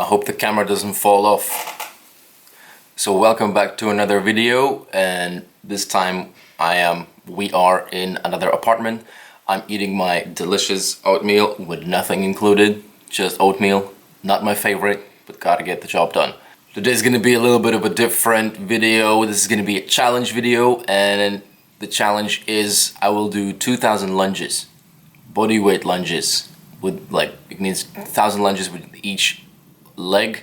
I hope the camera doesn't fall off. So welcome back to another video, and this time we are in another apartment. I'm eating my delicious oatmeal with nothing included, just oatmeal. Not my favorite, but gotta get the job done. Today's gonna be a little bit of a different video. This is gonna be a challenge video, and the challenge is I will do 2,000 lunges, body weight lunges, with it means 1,000 lunges with each leg.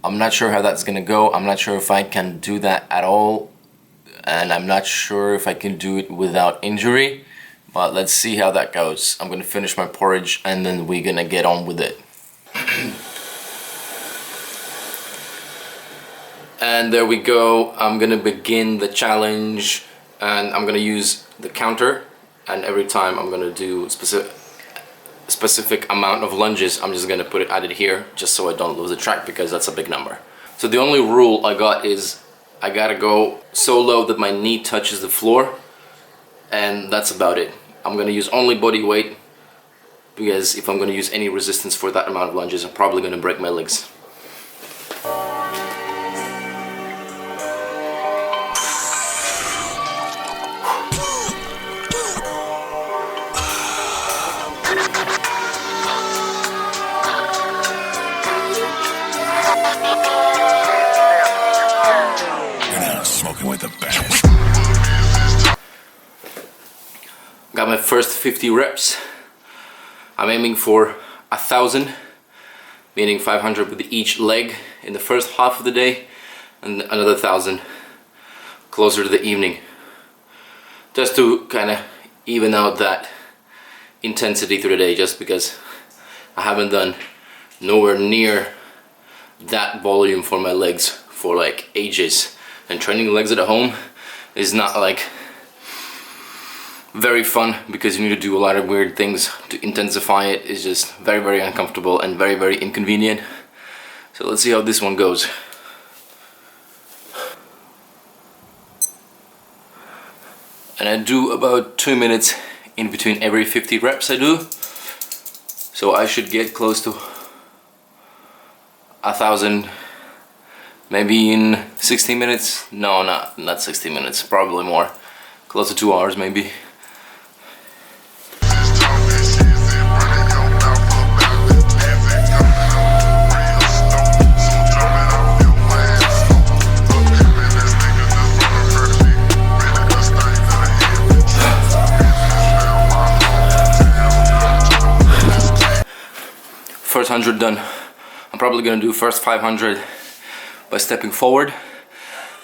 I'm not sure how that's gonna go. I'm not sure if I can do that at all, and I'm not sure if I can do it without injury, but let's see how that goes. I'm gonna finish my porridge and then we're gonna get on with it. And there we go. I'm gonna begin the challenge, and I'm gonna use the counter, and every time I'm gonna do specific amount of lunges, I'm just gonna put it added here just so I don't lose the track, because that's a big number. So the only rule I got is I gotta go so low that my knee touches the floor, and that's about it. I'm gonna use only body weight, because if I'm gonna use any resistance for that amount of lunges, I'm probably gonna break my legs. With the best. Got my first 50 reps. I'm aiming for 1,000, meaning 500 with each leg in the first half of the day, and another 1,000 closer to the evening, just to kind of even out that intensity through the day, just because I haven't done nowhere near that volume for my legs for like ages. And training legs at home is not like very fun, because you need to do a lot of weird things to intensify it. It's just very, very uncomfortable and very, very inconvenient. So let's see how this one goes. And I do about 2 minutes in between every 50 reps I do. So I should get close to 1,000 maybe in 16 minutes. No, not 16 minutes, probably more. Close to 2 hours maybe. First 100 done. I'm probably gonna do first 500 by stepping forward,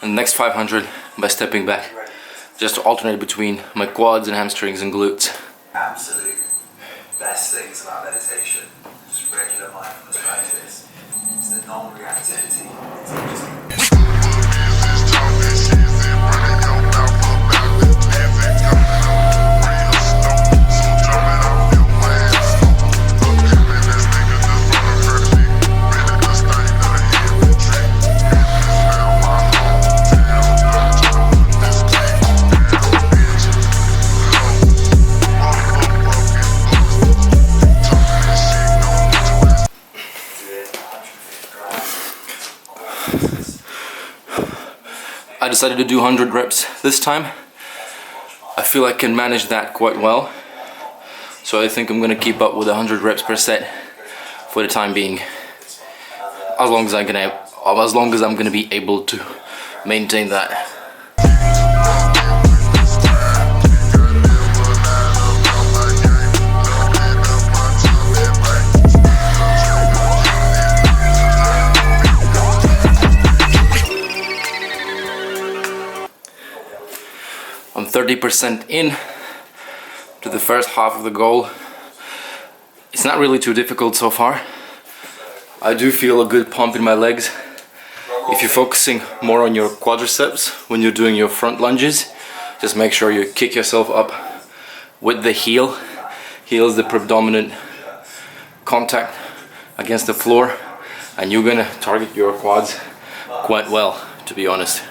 and the next 500 by stepping back, just to alternate between my quads and hamstrings and glutes. Absolute best things about meditation, just regular mindfulness practice, is the non-reactivity. I decided to do 100 reps this time. I feel I can manage that quite well. So I think I'm gonna keep up with 100 reps per set for the time being. As long as I'm gonna be able to maintain that. I'm 30% in to the first half of the goal. It's not really too difficult so far. I do feel a good pump in my legs. If you're focusing more on your quadriceps when you're doing your front lunges, just make sure you kick yourself up with the heel. Heel is the predominant contact against the floor, and you're gonna target your quads quite well, to be honest.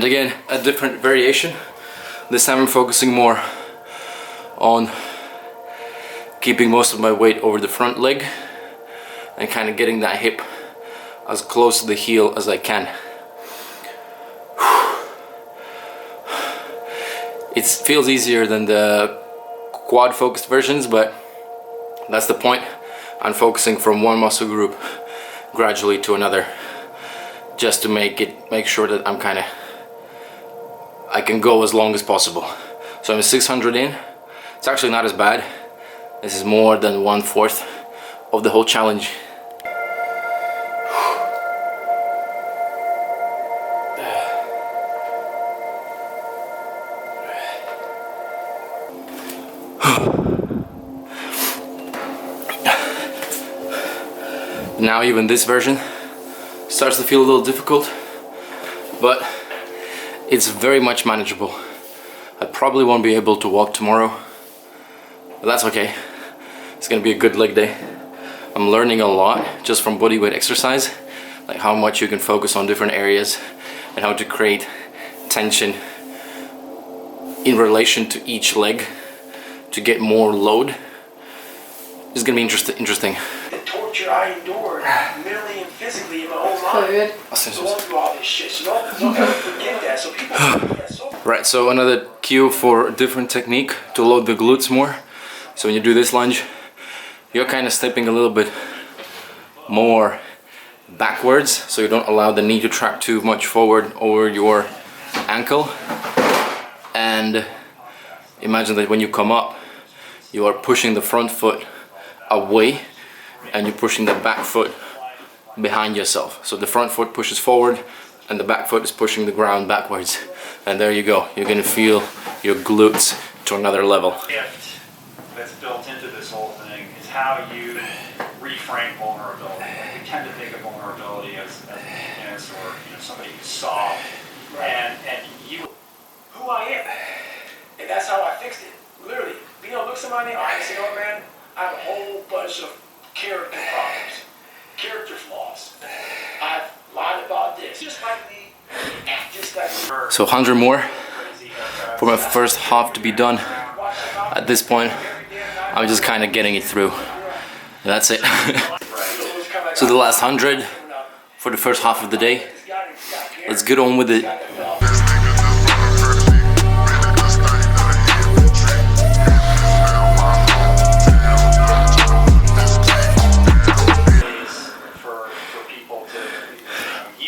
again, a different variation. This time I'm focusing more on keeping most of my weight over the front leg and kind of getting that hip as close to the heel as I can. It feels easier than the quad focused versions, but that's the point. I'm focusing from one muscle group gradually to another, just to make sure that I can go as long as possible. So I'm 600 in. It's actually not as bad. This is more than 1/4 of the whole challenge. Now even this version starts to feel a little difficult, but it's very much manageable. I probably won't be able to walk tomorrow, but that's okay. It's gonna be a good leg day. I'm learning a lot just from bodyweight exercise, like how much you can focus on different areas and how to create tension in relation to each leg to get more load. It's gonna be interesting. The torture I endured mentally and physically in my whole life. Going through all this shit. So don't ever forget that. So people forget so. Right, so another cue for a different technique to load the glutes more. So when you do this lunge, you're kind of stepping a little bit more backwards, so you don't allow the knee to track too much forward over your ankle. And imagine that when you come up, you are pushing the front foot away and you're pushing the back foot behind yourself. So the front foot pushes forward and the back foot is pushing the ground backwards. And there you go. You're gonna feel your glutes to another level. Gift that's built into this whole thing is how you reframe vulnerability. Like we tend to think of vulnerability as weakness or somebody who's soft. And you, Who I am. And that's how I fixed it. Literally. Look somebody in the eye and say, oh man, I have a whole bunch of character problems. Character flaws. I've lied about this. Just like me. Just like me. So 100 more for my first half to be done. At this point, I'm just kind of getting it through. And that's it. So the last 100 for the first half of the day. Let's get on with it.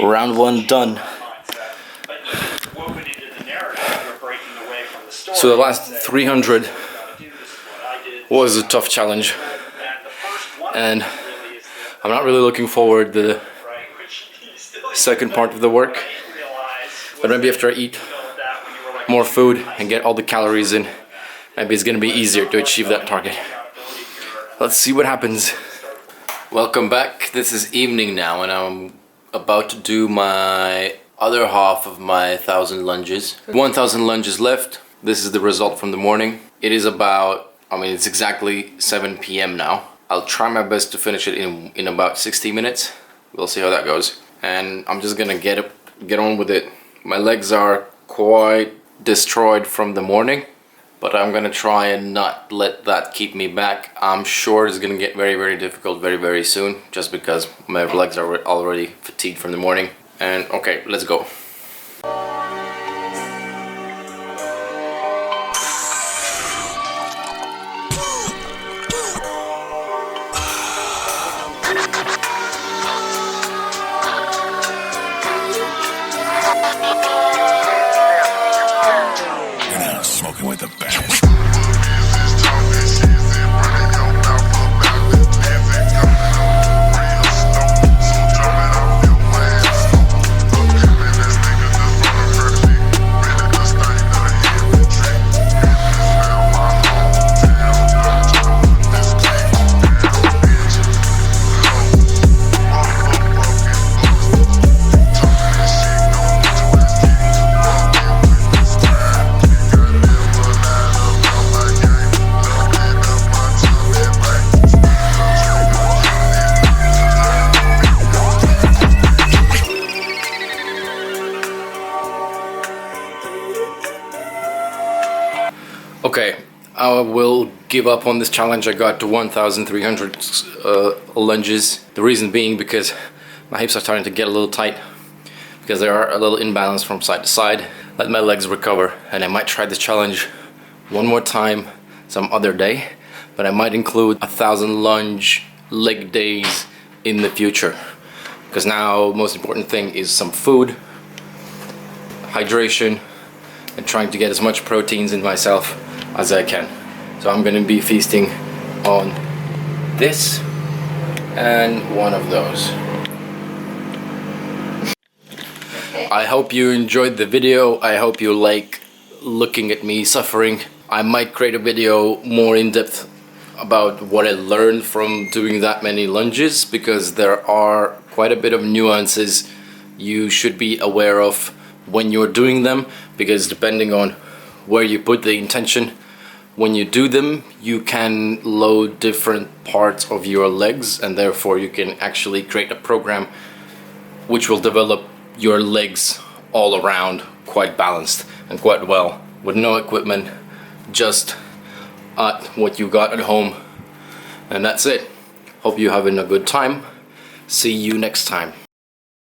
Round 1 done. So the last 300 was a tough challenge, and I'm not really looking forward to the second part of the work, but maybe after I eat more food and get all the calories in, maybe it's gonna be easier to achieve that target. Let's see what happens. Welcome back. This is evening now and I'm about to do my other half of my 1,000 lunges. 1,000 lunges left. This is the result from the morning. It is about, it's exactly 7 p.m. now. I'll try my best to finish it in about 60 minutes. We'll see how that goes. And I'm just gonna get on with it. My legs are quite destroyed from the morning, but I'm gonna try and not let that keep me back. I'm sure it's gonna get very, very difficult very, very soon, just because my legs are already fatigued from the morning. And okay, let's go. Smoking with the best. I will give up on this challenge. I got to 1,300 lunges. The reason being because my hips are starting to get a little tight, because they are a little imbalanced from side to side. Let my legs recover, and I might try this challenge one more time some other day, but I might include 1,000 lunge leg days in the future, because now most important thing is some food, hydration, and trying to get as much proteins in myself as I can. So I'm gonna be feasting on this and one of those. I hope you enjoyed the video. I hope you like looking at me suffering. I might create a video more in depth about what I learned from doing that many lunges, because there are quite a bit of nuances you should be aware of when you're doing them, because depending on where you put the intention when you do them, you can load different parts of your legs, and therefore you can actually create a program which will develop your legs all around quite balanced and quite well, with no equipment, just at what you got at home. And that's it. Hope you're having a good time. See you next time.